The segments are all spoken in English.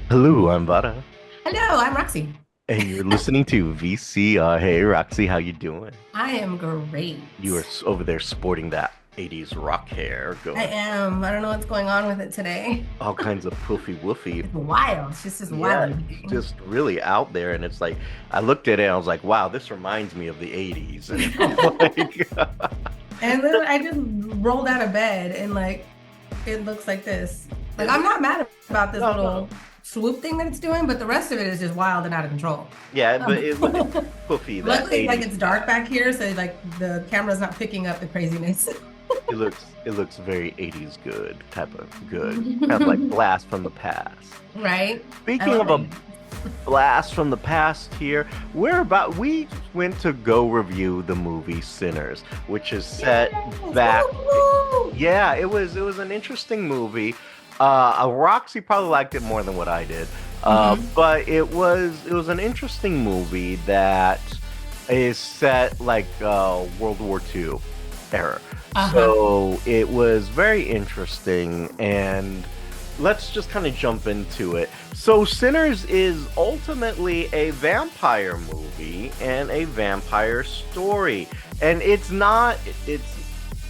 Hello, I'm Vara, Hello, I'm Roxy. and you're listening to VCR. Hey, Roxy, how you doing? I am great. You are over there sporting that 80s rock hair, I going am. I don't know what's going on with it today. all kinds of poofy woofy. It's wild. It's just Yeah, wild in the beginning. just really out there. And it's like, I looked at it and I was like, wow, this reminds me of the 80s. And I'm like, And literally, I just rolled out of bed and it looks like this. Like it I'm looks, not mad about this no, no. little swoop thing that it's doing, but the rest of it is just wild and out of control. Yeah, but Um, it's poofy, that Luckily, like 80s it's dark style. back here, so like the camera's not picking up the craziness. It looks very 80s good, type of good. Kind of like blast from the past. Right? I Speaking love of a it. blast from the past here. We went to go review the movie Sinners, which is set Yes! back. Woo, woo. Yeah, it was an interesting movie. Roxy probably liked it more than what I did. Mhm. But it was an interesting movie that is set like World War II era. Uh-huh. So it was very interesting, and let's just kind of jump into it. So Sinners is ultimately a vampire movie and a vampire story. And it's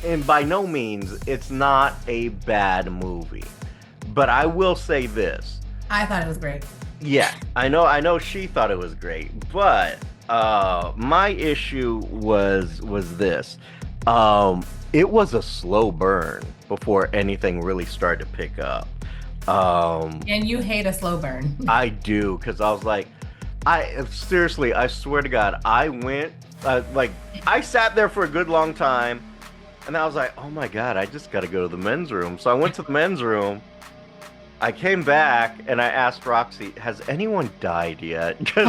and by no means it's not a bad movie. But I will say this. I thought it was great. Yes, I know she thought it was great, but my issue was this. It was a slow burn before anything really started to pick up. Um, And you hate a slow burn. I do, because I was like, I seriously, I swear to God, I went like I sat there for a good long time, and I was like, oh my God, I just got to go to the men's room. So I went to the men's room. I came back and I asked Roxy, "Has anyone died yet?" Because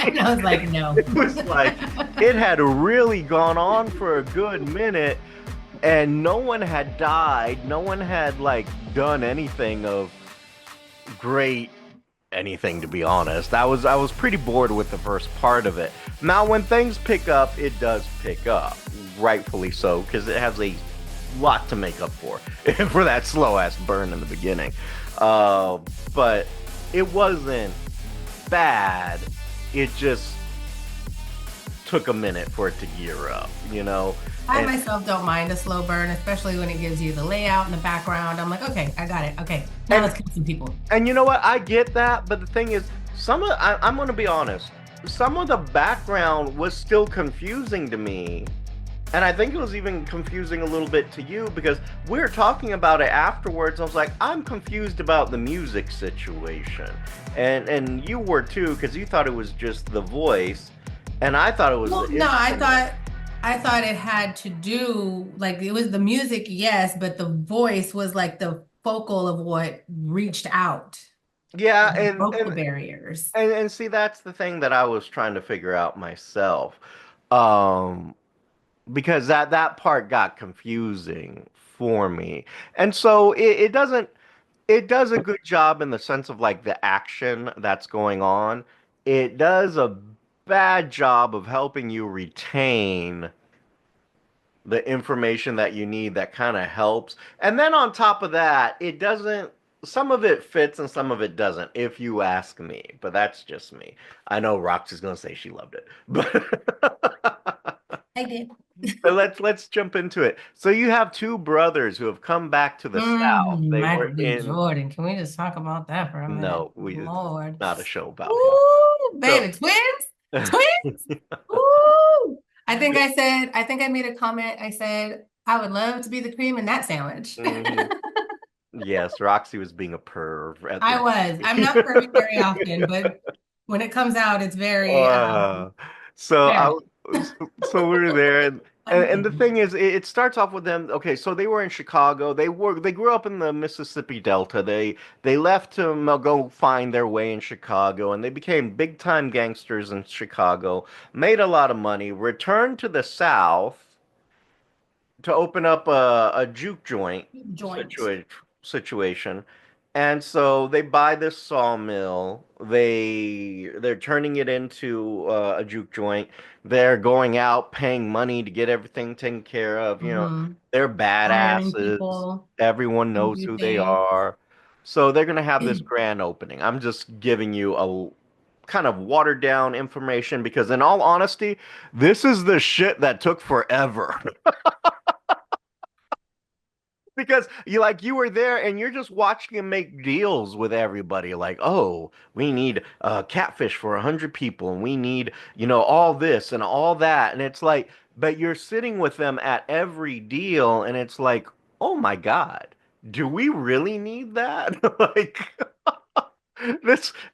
And I was like, no. it was like it had really gone on for a good minute, and no one had died. No one had like done anything of great anything, to be honest. I was pretty bored with the first part of it. Now when things pick up, it does pick up, rightfully so, because it has a lot to make up for for that slow ass burn in the beginning. Uh, but it wasn't bad. It just took a minute for it to gear up, you know? I And myself don't mind a slow burn, especially when it gives you the layout in the background. I'm like, okay, I got it. Okay, now and let's kill some people. and you know what? I get that, but the thing is, I'm gonna be honest. Some of the background was still confusing to me, and I think it was even confusing a little bit to you because we were talking about it afterwards. I was like, I'm confused about the music situation, and you were too because you thought it was just the voice, and I thought it was the Well, no, I instrument. thought I thought it had to do like it was the music, yes, but the voice was like the focal of what reached out Yeah, and and broke the and barriers. and see, that's the thing that I was trying to figure out myself. Um, because that part got confusing for me. And so it does a good job in the sense of like the action that's going on. It does a bad job of helping you retain the information that you need that kind of helps. And then on top of that, it doesn't some of it fits and some of it doesn't, if you ask me. But that's just me. I know Roxy's gonna say she loved it. But I did. But let's jump into it. So you have two brothers who have come back to the South. They were Michael B. in Jordan. Can we just talk about that for a minute? no, it's Lord. not a show about him. Ooh, So baby, twins? Twins? Ooh. I think I made a comment. I said, I would love to be the cream in that sandwich. Mhm. Yes, Roxy was being a perv at the I was. I'm not perfect very often, but when it comes out, it's very Uh, so I, fair. so we were there, and, Pun and the intended. thing is, it starts off with them. Okay, so they were in Chicago. They grew up in the Mississippi Delta. They left to go find their way in Chicago, and they became big time gangsters in Chicago. Made a lot of money. Returned to the South to open up a juke joint Joint. situation. And so they buy this sawmill. They're turning it into a juke joint. They're going out paying money to get everything taken care of. Hmm. They're Hiring badasses. people Everyone to knows do who they things. are. So they're going to have this grand opening. I'm just giving you a kind of watered down information because in all honesty, this is the shit that took forever. Because you were there and you're just watching him make deals with everybody like, oh, we need catfish for 100 people and we need all this and all that, and it's like, but you're sitting with them at every deal and it's like, oh my God, do we really need that? Like,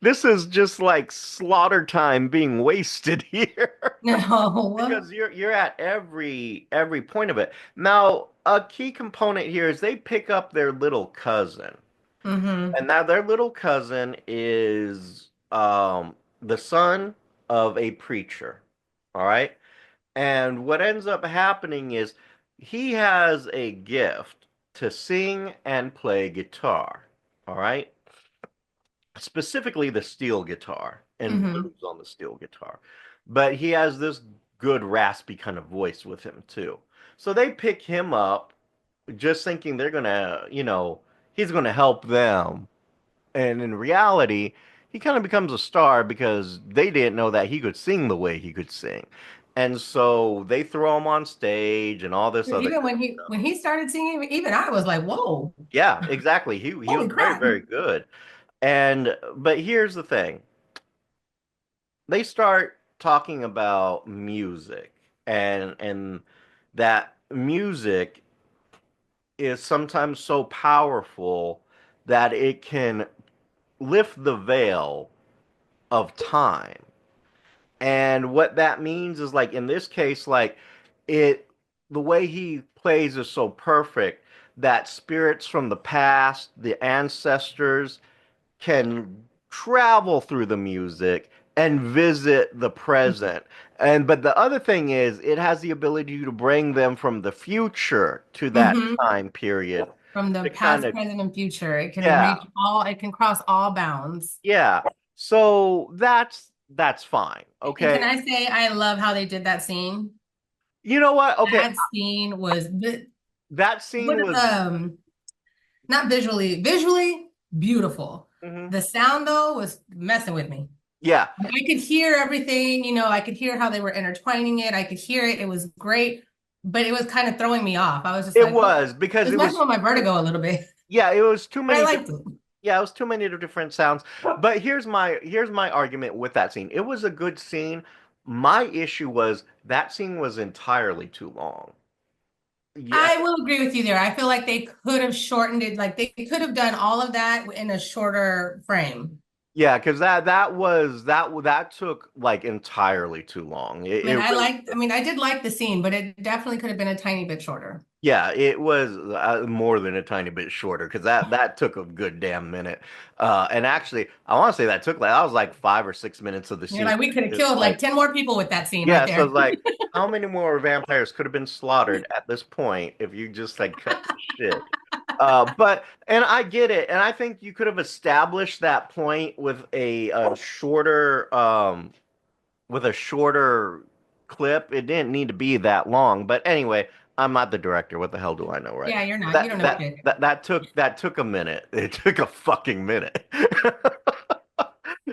this is just like slaughter time being wasted here. No. Because you're at every point of it. Now, a key component here is they pick up their little cousin. Hmm. And now their little cousin is the son of a preacher. All right? And what ends up happening is he has a gift to sing and play guitar. All right? Specifically the steel guitar and Hmm. blues on the steel guitar. But he has this good raspy kind of voice with him too. So they pick him up just thinking they're gonna, he's gonna help them. And in reality, he kind of becomes a star because they didn't know that he could sing the way he could sing. And so they throw him on stage and all this other Even good when he stuff. when he started singing, even I was like, "Whoa, Yeah, exactly. He was holy very, crap!" very good. And but here's the thing. They start talking about music and that music is sometimes so powerful that it can lift the veil of time. And what that means is like in this case, like it the way he plays is so perfect that spirits from the past, the ancestors, can travel through the music and visit the present. And but the other thing is it has the ability to bring them from the future to that Hmm. time period From the to kind past, of present, and future, it can yeah, reach all. It can cross all bounds. yeah. So that's fine. And can Okay. I say, I love how they did that scene. You know what? Okay, That scene was that scene what was not visually beautiful. mhm. The sound though was messing with me. Yeah, I could hear everything, I could hear how they were intertwining it. I could hear it. It was great, but it was kind of throwing me off. I was just it like, oh, was it because was it messing was with my vertigo a little bit, yeah, it was too but I many liked different it. yeah, it was too many different sounds. But here's my argument with that scene. It was a good scene. My issue was that scene was entirely too long. Yeah, I will agree with you there. I feel like they could have shortened it, like they could have done all of that in a shorter frame. yeah, because that took like entirely too long. It really I mean, I did like the scene, but it definitely could have been a tiny bit shorter. yeah, it was more than a tiny bit shorter because that took a good damn minute. And actually, I want to say that was like 5 or 6 minutes of the You're scene. like, we could have Just killed like like 10 more people with that scene right yeah, so there. like how many more vampires could have been slaughtered at this point if you just like cut the shit? But and I get it, and I think you could have established that point with a shorter clip. It didn't need to be that long. But anyway, I'm not the director. What the hell do I know, right? Yeah, you're not. You That don't know that shit. that that took a minute. It took a fucking minute.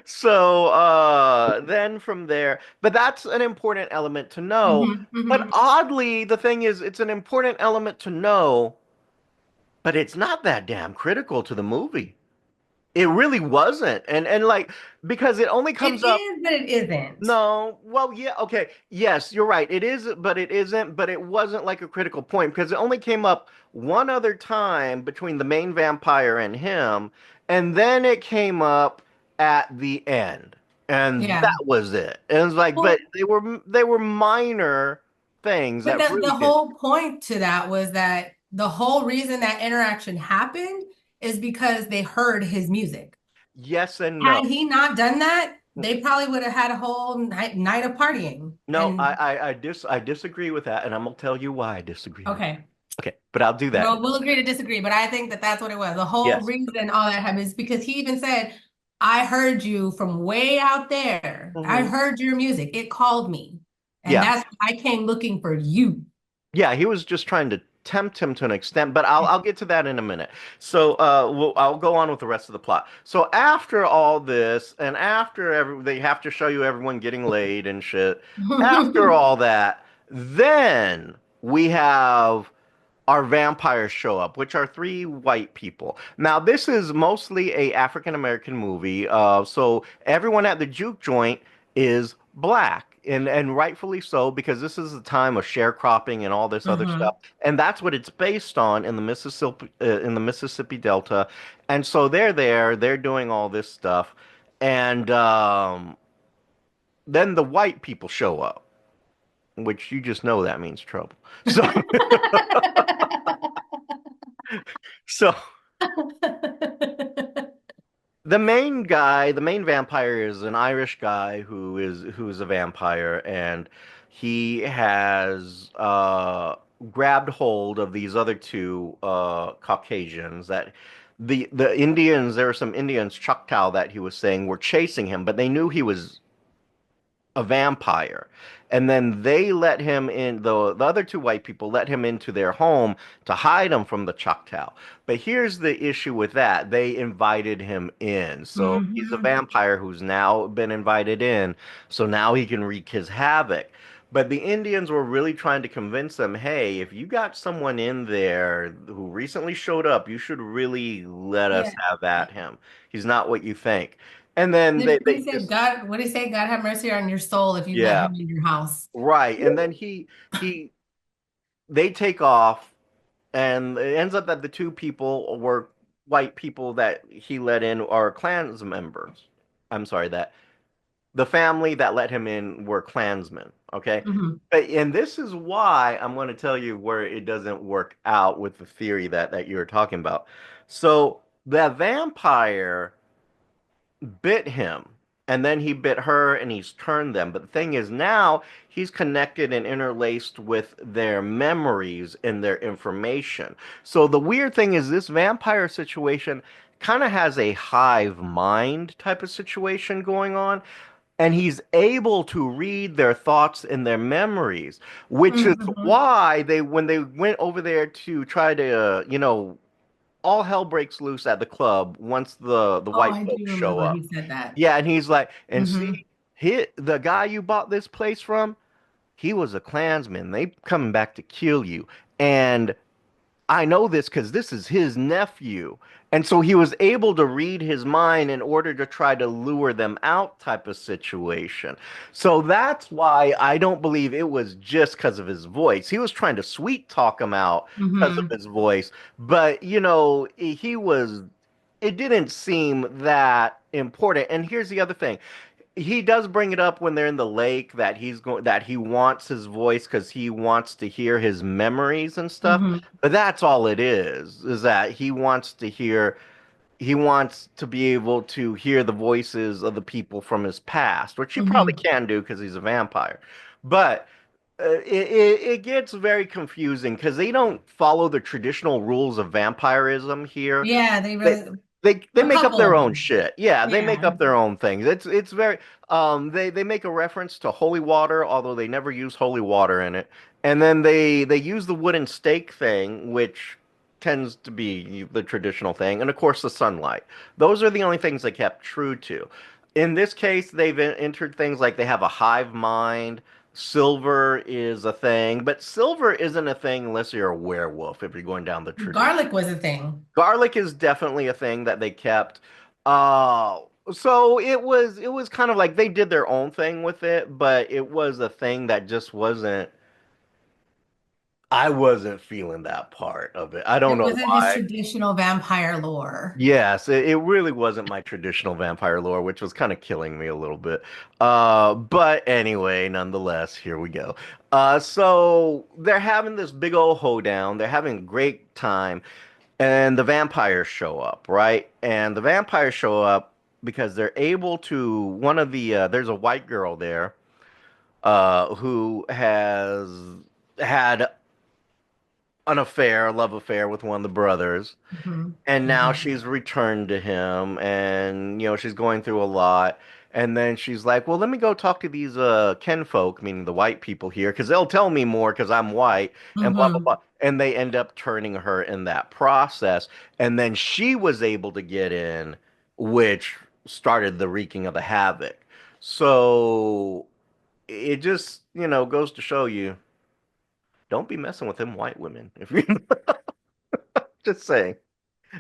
So then from there, but that's an important element to know. Hmm. But Hmm. oddly, the thing is, it's an important element to know, but it's not that damn critical to the movie. It really wasn't. And like because it only comes It up is, but it isn't. no, well, yeah, okay. Yes, you're right. It is, but it isn't, but it wasn't like a critical point because it only came up one other time between the main vampire and him, and then it came up at the end. And Yeah. that was it. And it was like, but Well, they were minor things but that the really did. whole point to that was that the whole reason that interaction happened is because they heard his music. Yes and no. Had he not done that, they probably would have had a whole night of partying. No, And I disagree with that, and I'm gonna tell you why I disagree with okay, that. Okay, but I'll do that. we'll agree to disagree, but I think that that's what it was. The whole Yes. reason all that happened is because he even said, I heard you from way out there. I Hmm. heard your music. It called me. And Yeah. that's I came looking for you. Yeah, he was just trying to tempt him to an extent, but I'll get to that in a minute. So I'll go on with the rest of the plot. So after all this, and after they have to show you everyone getting laid and shit. After all that, then we have our vampires show up, which are three white people. Now, this is mostly a African American movie, so everyone at the juke joint is black, and rightfully so because this is the time of sharecropping and all this other stuff, Hmm. and that's what it's based on in the Mississippi Delta, and so they're there, they're doing all this stuff, and then the white people show up, which you just know that means trouble. So, so. The main guy, the main vampire is an Irish guy who is a vampire, and he has grabbed hold of these other two Caucasians that the Indians, there were some Indians, Choctaw, that he was saying were chasing him, but they knew he was a vampire. And then they let him in, the other two white people let him into their home to hide him from the Choctaw. But here's the issue with that. They invited him in. So he's a Hmm. vampire who's now been invited in. So now he can wreak his havoc. But the Indians were really trying to convince them, hey, if you got someone in there who recently showed up, you should really let us Yeah. have at him. He's not what you think. And then they He said, just, God, what did he say? God have mercy on your soul if you let yeah. him in your house. Right. And then he they take off, and it ends up that the two people were white people that he let in are Klans members. I'm sorry, that the family that let him in were Klansmen, okay? Hmm. And this is why I'm going to tell you where it doesn't work out with the theory that you're talking about. So the vampire bit him, and then he bit her, and he's turned them. But the thing is, now he's connected and interlaced with their memories and their information. So the weird thing is, this vampire situation kind of has a hive mind type of situation going on. And he's able to read their thoughts and their memories, which is Hmm. why when they went over there to try to, all hell breaks loose at the club once the Oh, white I do folks show remember up. he said that. Yeah, and he's like, and Hmm. see, the guy you bought this place from, he was a Klansman. They coming back to kill you. And I know this because this is his nephew. And so he was able to read his mind in order to try to lure them out type of situation. So that's why I don't believe it was just because of his voice. He was trying to sweet talk him out because of Hmm. his voice. But, he was, it didn't seem that important. And here's the other thing, he does bring it up when they're in the lake that he wants his voice because he wants to hear his memories and stuff. Hmm. But that's all it is that he wants to be able to hear the voices of the people from his past, which he probably Hmm. can do because he's a vampire. But it gets very confusing because they don't follow the traditional rules of vampirism here. Yeah, they They really, they a make up couple their of own them. shit. Yeah, they make Yeah. up their own things. It's very they make a reference to holy water, although they never use holy water in it. And then they use the wooden stake thing, which tends to be the traditional thing, and of course the sunlight. Those are the only things they kept true to. In this case, they've entered things like they have a hive mind. Silver is a thing, but silver isn't a thing unless you're a werewolf, if you're going down the tradition. Garlic was a thing. Garlic is definitely a thing that they kept. Uh, so it was kind of like they did their own thing with it, but it was a thing that just wasn't. I wasn't feeling that part of it. I don't It know wasn't his why. traditional vampire lore. Yes, it really wasn't my traditional vampire lore, which was kind of killing me a little bit. But anyway, nonetheless, here we go. So they're having this big old hoedown. They're having a great time. And the vampires show up, right? And the vampires show up because they're able to, there's a white girl there, who has had an affair, a love affair with one of the brothers. Mhm. And now Mhm. she's returned to him, and she's going through a lot. And then she's like, "Well, let me go talk to these kinfolk, meaning the white people here, because they'll tell me more because I'm white." And blah blah Mhm. blah. And they end up turning her in that process. And then she was able to get in, which started the wreaking of the havoc. So it just, goes to show you, don't be messing with them white women. If you just saying,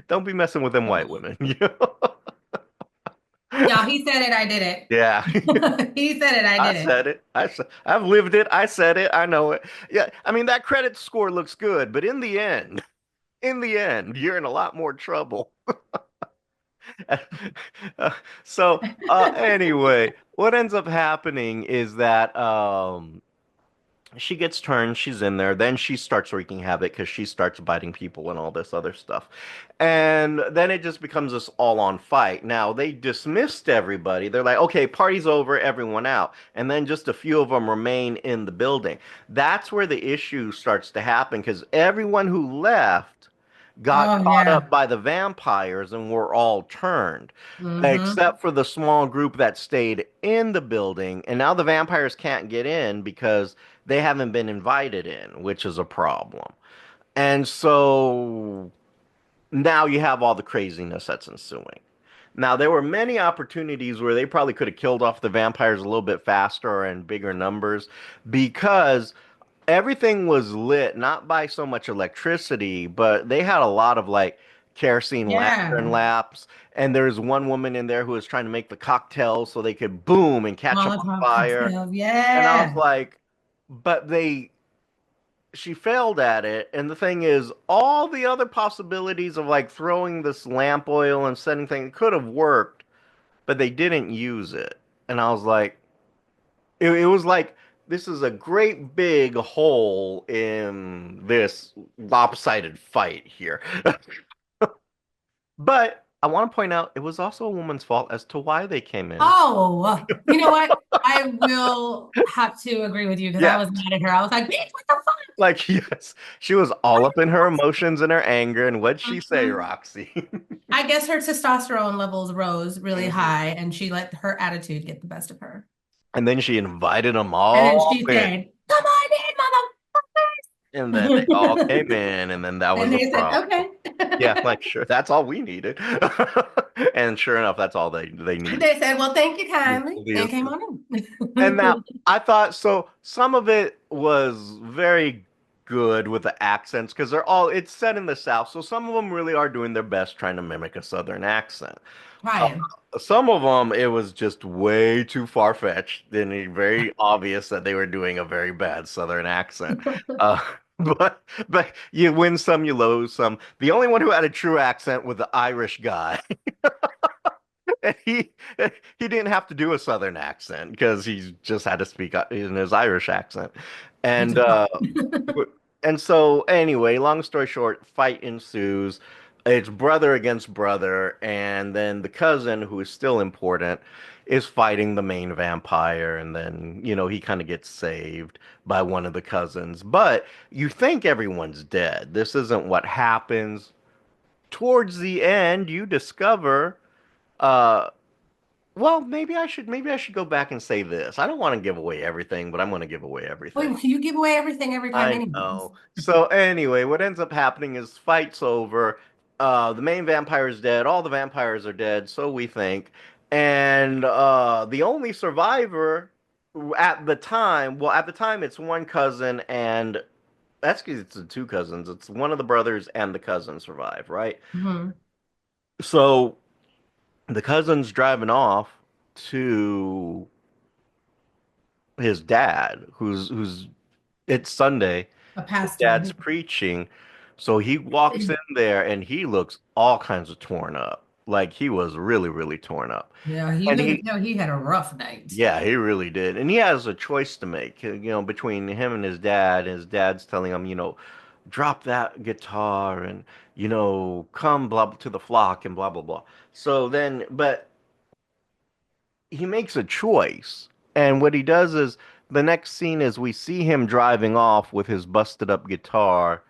don't be messing with them white women. Y'all, he said it, I did Yeah, it. He said it, I I did it. said it. I've lived it. I said it. I know it. Yeah, I mean that credit score looks good, but in the end, you're in a lot more trouble. Uh, so anyway, what ends up happening is that she gets turned, she's in there, then she starts wreaking havoc because she starts biting people and all this other stuff. And then it just becomes this all-on fight. Now, they dismissed everybody. They're like, okay, party's over, everyone out. And then just a few of them remain in the building. That's where the issue starts to happen because everyone who left got Oh caught up yeah. by the vampires and were all turned, Mm-hmm. except for the small group that stayed in the building. And now the vampires can't get in because they haven't been invited in, which is a problem. And so now you have all the craziness that's ensuing. Now, there were many opportunities where they probably could have killed off the vampires a little bit faster or in bigger numbers because everything was lit not by so much electricity, but they had a lot of like kerosene lantern Yeah. lamps. And there's one woman in there who was trying to make the cocktails so they could boom and catch them on Molotov fire. cocktail. And I was Yeah. like, but she failed at it. And the thing is, all the other possibilities of like throwing this lamp oil and setting things could have worked, but they didn't use it. And I was like, it was like, this is a great big hole in this lopsided fight here. But I want to point out it was also a woman's fault as to why they came in. Oh, you know what? I will have to agree with you because I Yeah, was mad at her. I was like, bitch, what the fuck? like yes, she was all up in her emotions and her anger. And what'd she say, Mhm. Roxy? I guess her testosterone levels rose really Mhm. high and she let her attitude get the best of her. And then she invited them And then all she in. said, come on And then they all in, came motherfuckers. in, and then that was And a they said, problem. okay. Yeah, like sure, that's all we needed. And sure enough, that's all they needed. They said, well, thank you kindly, The and came assist- on And now in. I thought so. Some of it was very good with the accents because it's set in the South, so some of them really are doing their best trying to mimic a Southern accent. Ryan. Some of them, it was just way too far-fetched and very obvious that they were doing a very bad Southern accent. Uh, but you win some, you lose some. The only one who had a true accent was the Irish guy. And he didn't have to do a Southern accent because he just had to speak in his Irish accent. He And took off. and so anyway, long story short, fight ensues. It's brother against brother, and then the cousin, who is still important, is fighting the main vampire, and then, he kind of gets saved by one of the cousins. But you think everyone's dead. This isn't what happens. Towards the end, you discover uh well, maybe I should go back and say this. I don't want to give away everything, but I'm going to give away everything. Wait, you give away everything every time I anyways. know. So anyway, what ends up happening is fight's over. The main vampire is dead. All the vampires are dead, so we think. And the only survivor at the time, it's one cousin, and that's because it's the two cousins. It's one of the brothers and the cousin survive, right? Mhm. So the cousin's driving off to his dad, who's it's Sunday. A His pastor. dad's preaching, so he walks in there and he looks all kinds of torn up. Like he was really, really torn up. Yeah, And you could tell he had a rough night. yeah, he really did. And he has a choice to make, between him and his dad. His dad's telling him, drop that guitar and, come blah to the flock and blah blah blah. So then, but he makes a choice. And what he does is the next scene is we see him driving off with his busted up guitar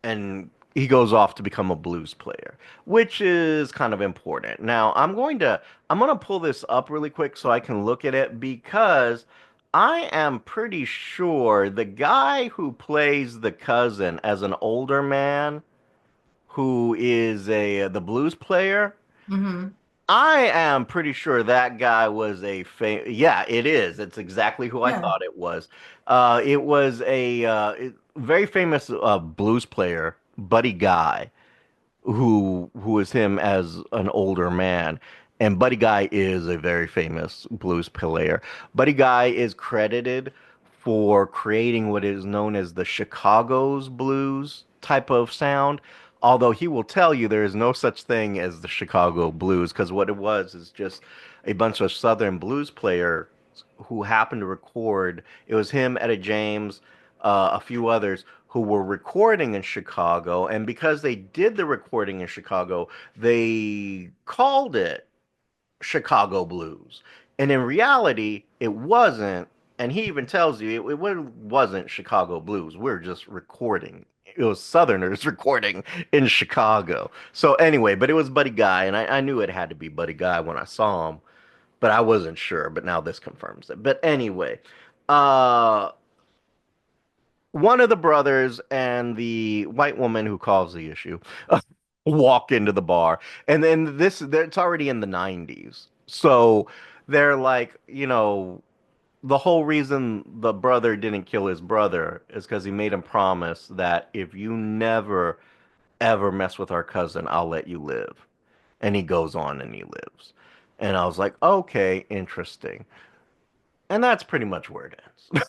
and he goes off to become a blues player, which is kind of important. Now, I'm going to pull this up really quick so I can look at it because I am pretty sure the guy who plays the cousin as an older man who is a the blues player, Hmm. I am pretty sure that guy was yeah, it is. It's exactly who I Yeah. thought it was. It was a very famous blues player, Buddy Guy, who was him as an older man. And Buddy Guy is a very famous blues player. Buddy Guy is credited for creating what is known as the Chicago's blues type of sound. Although he will tell you there is no such thing as the Chicago blues, because what it was is just a bunch of Southern blues players who happened to record. It was him, Etta James, a few others who were recording in Chicago. And because they did the recording in Chicago, they called it Chicago Blues. And in reality, it wasn't. And he even tells you it wasn't Chicago Blues. We're just recording. It was Southerners recording in Chicago. So anyway, but it was Buddy Guy, and I knew it had to be Buddy Guy when I saw him, but I wasn't sure. But now this confirms it. But anyway, uh, one of the brothers and the white woman who caused the issue walk into the bar. And then it's already in the 90s. So they're like, the whole reason the brother didn't kill his brother is because he made him promise that if you never, ever mess with our cousin, I'll let you live. And he goes on and he lives. And I was like, okay, interesting. And that's pretty much where it ends.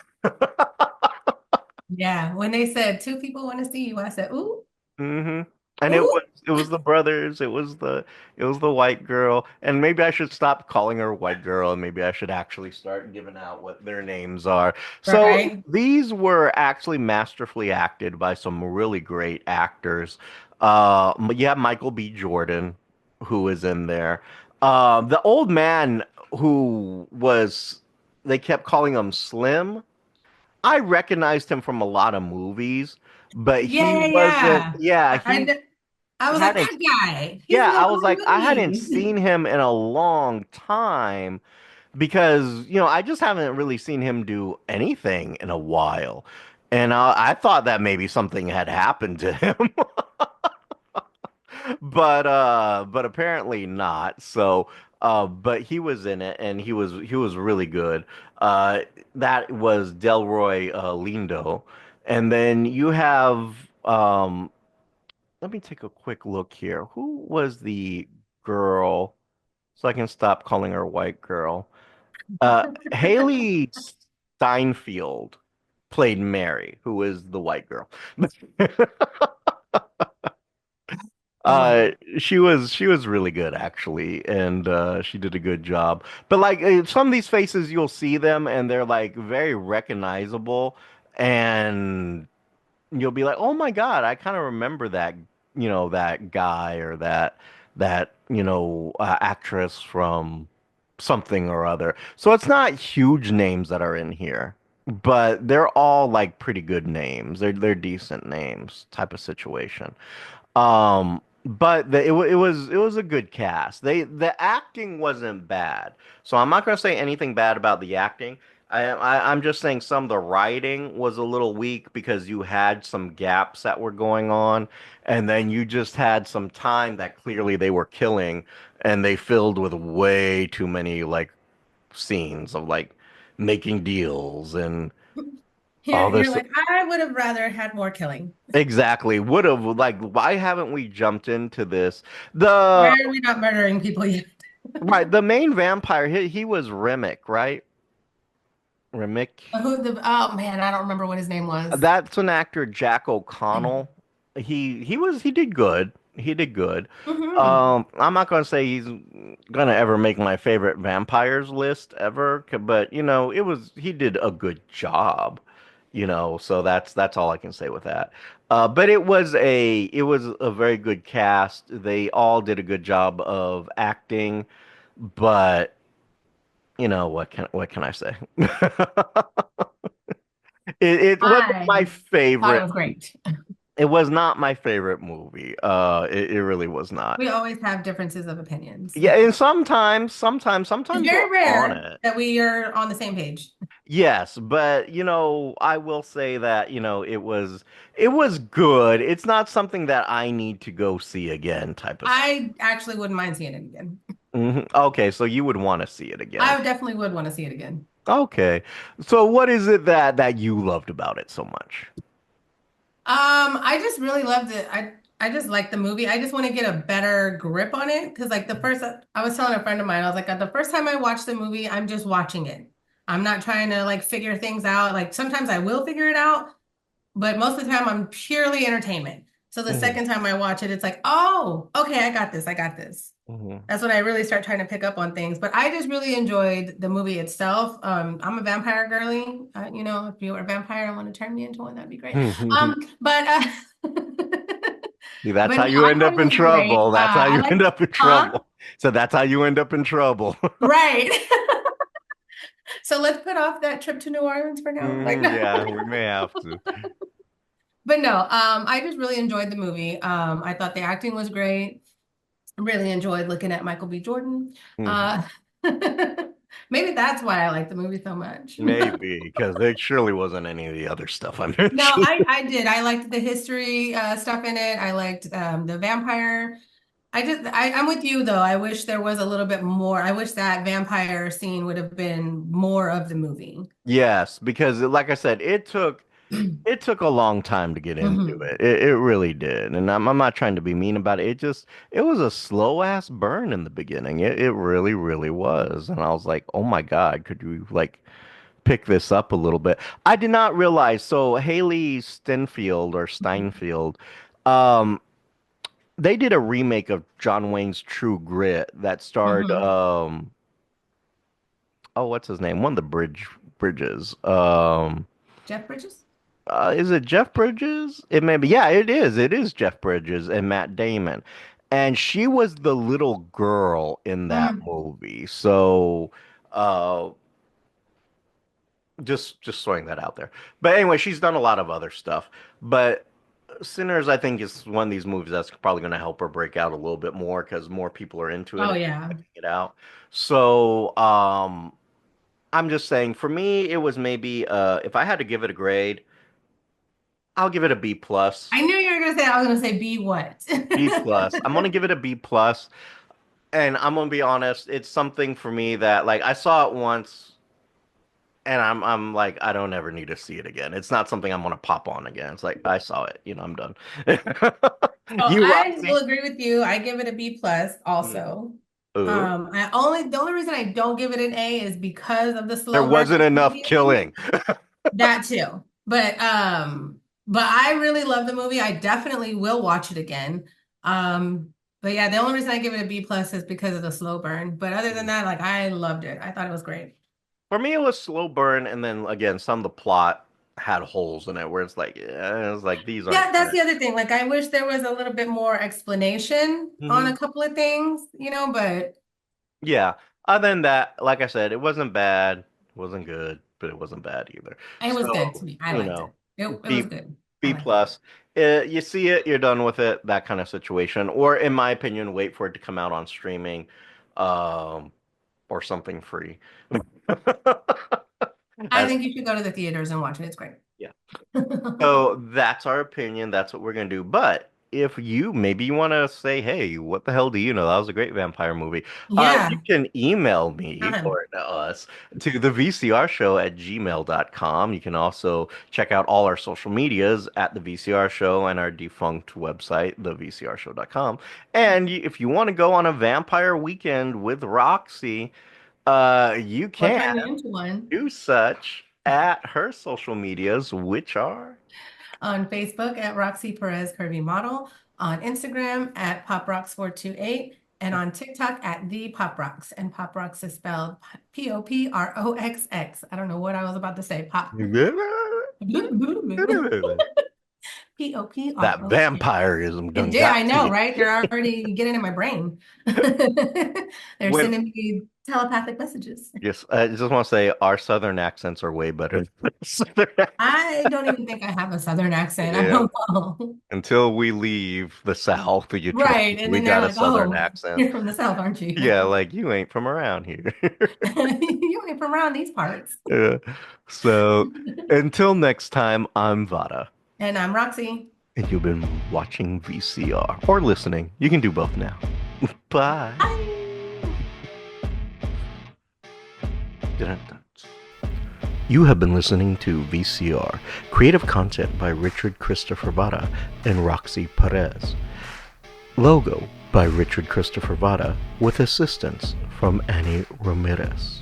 Yeah. When they said two people want to see you, I said, ooh, hmm And it ooh. was the brothers, it was the white girl, and maybe I should stop calling her white girl, and maybe I should actually start giving out what their names are. So Right. these were actually masterfully acted by some really great actors. You have Michael B. Jordan, who is in there. The old man who was, they kept calling him Slim. I recognized him from a lot of movies, but Yeah, he yeah, wasn't, yeah. yeah, I, he I, I was like, hadn't, that guy, he's yeah, in I all was the like, I hadn't movies. seen him in a long time because, I just haven't really seen him do anything in a while. And I thought that maybe something had happened to him. But apparently not. So but he was in it and he was really good. Uh that was Delroy Lindo. And then you have let me take a quick look here. Who was the girl? So I can stop calling her white girl. Haley Steinfeld played Mary, who is the white girl. Oh my Uh, God. she was really good actually, and she did a good job. But like some of these faces, you'll see them, and they're like very recognizable, and you'll be like, "Oh my God, I kind of remember that, that guy or that actress from something or other." So it's not huge names that are in here, but they're all like pretty good names. They're decent names type of situation. But it was a good cast. The acting wasn't bad, so I'm not gonna say anything bad about the acting. I'm just saying some of the writing was a little weak because you had some gaps that were going on, and then you just had some time that clearly they were killing, and they filled with way too many like scenes of like making deals and all You're this. like, I would have rather had more killing. Exactly. Would have like why haven't we jumped into this? Why The are we not murdering people yet? Right, the main vampire, he was Remick, right? Remick. Oh man, I don't remember what his name was. That's an actor, Jack O'Connell. He did good. He did good. Hmm. I'm not gonna say he's gonna ever make my favorite vampires list ever, but he did a good job, so that's all I can say with that. But it was a very good cast. They all did a good job of acting, but what can I say? It wasn't I my thought it favorite. was great. It was not my favorite movie. It really was not. We always have differences of opinions. Yeah, and It's sometimes very you're on rare it. that we are on the same page. Yes, but I will say that, it was good. It's not something that I need to go see again type of stuff. I actually wouldn't mind seeing it again. Okay, so you would want to see it again. I definitely would want to see it again. Okay. So what is it that you loved about it so much? I just really loved it. I just like the movie. I just want to get a better grip on it because like the first I was telling a friend of mine, I was like, the first time I watched the movie, I'm just watching it. I'm not trying to like figure things out. Like sometimes I will figure it out, but most of the time I'm purely entertainment. So the Hmm. second time I watch it, it's like, oh, okay, I got this. I got this. Hmm. That's when I really start trying to pick up on things. But I just really enjoyed the movie itself. I'm a vampire girly. If you were a vampire and want to turn me into one, that'd be great. But See, that's but how no, you I end thought up it in was great. trouble. That's how I you like, end up in huh? trouble. So that's how you end up in trouble. Right. So let's put off that trip to New Orleans for now. Like, no. Yeah, we may have to. But no, I just really enjoyed the movie. I thought the acting was great. Really enjoyed looking at Michael B. Jordan. Mhm. Uh, maybe that's why I like the movie so much. Maybe, because there surely wasn't any of the other stuff I No, mentioned. I did. I liked the history stuff in it. I liked the vampire. I'm with you though. I wish there was a little bit more. I wish that vampire scene would have been more of the movie. Yes, because like I said, it took a long time to get into Mhm. it. It really did. And I'm not trying to be mean about it. It was a slow ass burn in the beginning. It really, really was. And I was like, oh my God, could you like pick this up a little bit? I did not realize. So Haley Steinfeld, um, they did a remake of John Wayne's True Grit that starred Mhm. oh, what's his name? One of the bridges. Jeff Bridges? Is it Jeff Bridges? It may be. Yeah, it is. It is Jeff Bridges and Matt Damon. And she was the little girl in that Mm. movie. So, uh, just throwing that out there. But anyway, she's done a lot of other stuff. But Sinners, I think, is one of these movies that's probably going to help her break out a little bit more because more people are into it Oh and yeah. checking it out. So, I'm just saying, for me, it was maybe if I had to give it a grade, I'll give it a B plus. I knew you were gonna say I was gonna say B what? B plus. I'm gonna give it a B plus, and I'm gonna be honest. It's something for me that like I saw it once, and I'm like I don't ever need to see it again. It's not something I'm gonna pop on again. It's like I saw it, I'm done. So You, I will Roxy? agree with you. I give it a B plus Mm. also. Ooh, The only reason I don't give it an A is because of the there slow burn wasn't at the enough beginning. killing. That too. But I really love the movie. I definitely will watch it again. But yeah, the only reason I give it a B plus is because of the slow burn. But other than that, like I loved it. I thought it was great. For me, it was slow burn, and then again, some of the plot had holes in it where it's like, yeah, it's like these aren't Yeah, that's connected. the other thing. Like I wish there was a little bit more explanation on Hmm. a couple of things, but Yeah. Other than that, like I said, it wasn't bad, it wasn't good, but it wasn't bad either. it was good to So, me. I you liked know, it. It was B good. I B liked it. plus. You see it, you're done with it, that kind of situation. Or in my opinion, wait for it to come out on streaming, um, or something free. I As think you should go to the theaters and watch it. It's great. yeah. So that's our opinion. That's what we're gonna do. But if maybe you want to say, hey, what the hell do you know? That was a great vampire movie. You Yeah. can email me Time. or to us to the VCR show at gmail.com. You can also check out all our social medias at the VCR show and our defunct website, thevcrshow.com. And if you want to go on a vampire weekend with Roxy, you Or can turn me into one. do such at her social medias, which are. On Facebook at Roxy Perez Curvy Model, on Instagram at PopRocks428, and on TikTok at the Pop Rocks. And Pop Rocks is spelled Poproxx. I don't know what I was about to say. Pop. That P-O-P-R-O-C. vampirism It done did. I got to know, you. right? They're already getting in my brain. They're When sending me telepathic messages. Yes, I just want to say our southern accents are way better than southern I don't even think I have a Southern accent. I Yeah, don't know. until we leave the South, you trust Right. And we then they're got a like, southern oh, accent. you're from the South, aren't you? Yeah, like you ain't from around here. You ain't from around these parts. Yeah. So until next time, I'm Vara, And I'm Roxy. and you've been watching VCR or listening. You can do both now. Bye. Bye. Dun-dun-dun. You have been listening to VCR, creative content by Richard Christopher Vara and Roxy Perez. Logo by Richard Christopher Vara with assistance from Annie Ramirez.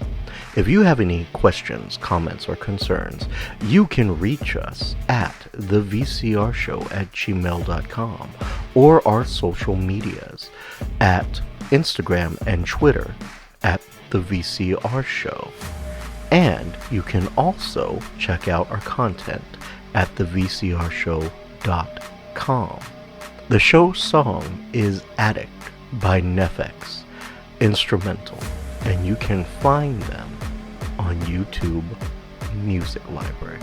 If you have any questions, comments, or concerns, you can reach us at thevcrshow@gmail.com or our social medias at Instagram and Twitter at the VCR Show. And you can also check out our content at thevcrshow.com. The show song is Addict by Nefex, instrumental, and you can find them on YouTube Music Library.